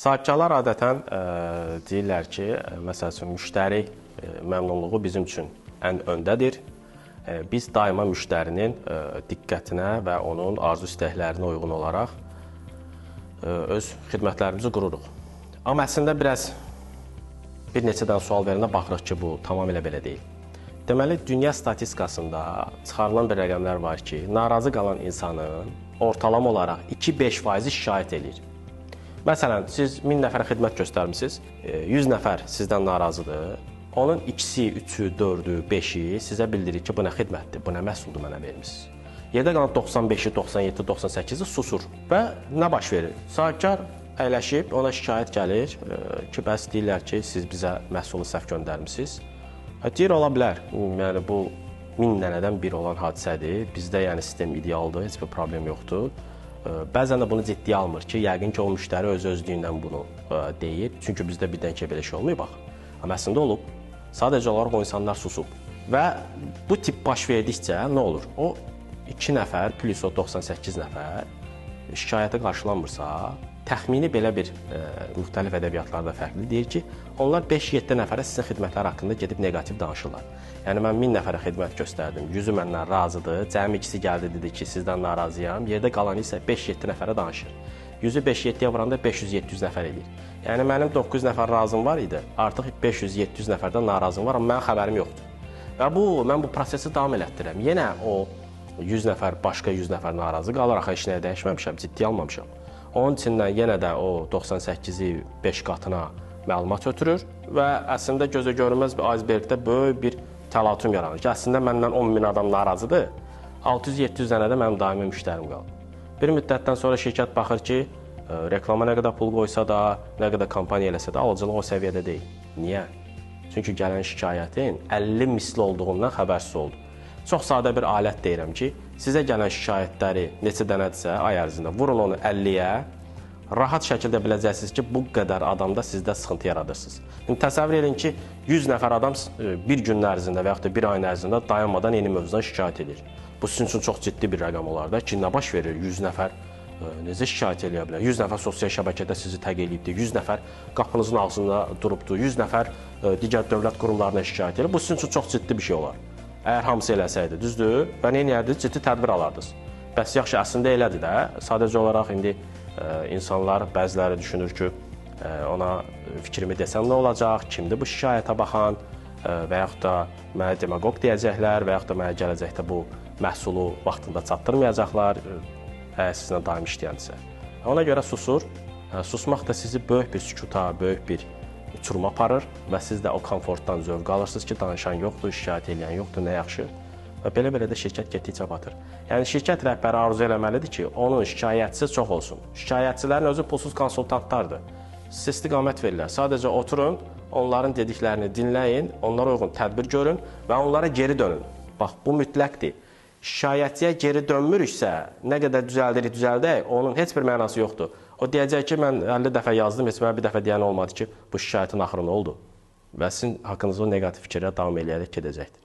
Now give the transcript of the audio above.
Sahibkarlar adətən deyirlər ki, məsəl üçün, müştəri məmnunluğu bizim üçün ən öndədir. Biz daima müştərinin diqqətinə və onun arzu istəklərinə uyğun olaraq öz xidmətlərimizi qururuq. Amma əslində bir neçə dənə sual verəndə baxırıq ki, bu tamamilə belə deyil. Deməli, dünya statistikasında çıxarılan bir rəqəmlər var ki, narazı qalan insanın ortalama olaraq 2-5% şikayət edir. Məsələn, siz 1000 nəfərə xidmət göstərmişsiniz, 100 nəfər sizdən narazıdır. Onun 2-si, 3-ü, 4-ü, 5-i sizə bildirir ki, bu nə xidmətdir, bu nə məhsuldur mənə vermişsiniz. Yerdə qalan 95-i, 97-i, 98-i susur və nə baş verir? Sahibkar əyləşib, ona şikayət gəlir ki, bəs deyirlər ki, siz bizə məhsulu səhv göndərmişsiniz. Deyir, ola bilər, yəni bu 1000 dənədən biri olan hadisədir, bizdə yəni sistem idealdır, heç bir problem yoxdur. Bəzən də bunu ciddiyə almır ki, yəqin ki, o müştəri öz-özlüyündən bunu deyir. Çünki bizdə birdən ki, belə şey olmayıb, bax. Amma əslində olub, sadəcə olaraq o insanlar susub. Və bu tip baş verdikcə nə olur? O 2 nəfər plus o 98 nəfər şikayəti qarşılanmırsa, təxmini belə bir müxtəlif ədəbiyyatlarda fərqli deyir ki, onlar 5-7 nəfərə sizin xidmətlər haqqında gedib neqativ danışırlar. Yəni, mən 1000 nəfərə xidmət göstərdim, 100-ü məndən razıdır, cəmi ikisi gəldi, dedi ki, sizdən narazıyam, yerdə qalanı isə 5-7 nəfərə danışır. 100-ü 5-7-yə vuranda 500-700 nəfər edir. Yəni, mənim 900 nəfər razım var idi, artıq 500-700 nəfərdən narazım var, amma mənim xəbərim yoxdur. Və mən bu prosesi davam elətdirəm. Yenə o 100 nəfər, başqa 100 nəfər narazı qalır, axı heç nəyə dəyişməmişəm, ciddiyə almamışam. Onun içindən yenə də o 98-i 5 qatına məlumat ötürür və əslində gözə görünməz bir icebergdə böyük bir təlatüm yaranır ki, əslində məndən 10.000 adam narazıdır, 600-700 dənə də mənim daimi müştərim qalır. Bir müddətdən sonra şirkət baxır ki, reklama nə qədər pul qoysa da, nə qədər kampaniya eləsə də, alıcılıq o səviyyədə deyil. Niyə? Çünki gələn şikayətin 50 misli olduğundan xəbərsiz oldu. Çox sadə bir alət deyirəm ki, sizə gələn şikayətləri neçə dənədirsə ay ərzində vurun onu 50-yə, rahat şəkildə biləcəksiniz ki, bu qədər adamda sizdə sıxıntı yaradırsınız. Təsəvvür edin ki, 100 nəfər adam bir gün ərzində və yaxud da bir ayın ərzində dayanmadan yeni mövzudan şikayət edir. Bu sizin üçün çox ciddi bir rəqəm olar da ki, nə baş verir? 100 nəfər necə şikayət edə bilər? 100 nəfər sosial şəbəkədə sizi təq eləyibdir, 100 nəfər qapınızın ağzında durubdur, 100 nəfər digər dövlət qurumlarına şikayət edir. Bu sizin üçün çox ciddi bir şey olar. Əgər hamısı eləsəydi, düzdür? Və nə edərdiniz? Ciddi tədbir alardınız. Bəs yaxşı, əslində elədir də. Sadəcə olaraq indi insanlar, bəziləri düşünür ki, ona fikrimi desəm nə olacaq, kimdir bu şikayətə baxan və yaxud da mənə demagog deyəcəklər və yaxud da mənə gələcəkdə bu məhsulu vaxtında çatdırmayacaqlar, əgər sizinlə daim işləyəndirsə. Ona görə susur. Susmaq da sizi böyük bir sükuta, böyük bir uçuruma aparır və siz də o komfortdan zövq alırsınız ki, danışan yoxdur, şikayət edən yoxdur, nə yaxşı. Və belə-belə də şirkət getdikcə batır. Yəni, şirkət rəhbəri arzu eləməlidir ki, onun şikayətçisi çox olsun. Şikayətçilərin özü pulsuz konsultantlardır. Siz istiqamət verirlər. Sadəcə oturun, onların dediklərini dinləyin, onlara uyğun tədbir görün və onlara geri dönün. Bax, bu mütləqdir. Şikayətçiyə geri dönmürüksə, nə qədər düzəldək, onun heç bir mənası yoxdur. O deyəcək ki, mən 50 dəfə yazdım, heç mənə bir dəfə deyən olmadı ki, bu şikayətin axırı nə oldu? Və sizin haqqınızda o neqativ fikirlər davam eləyərək gedəcəkdir.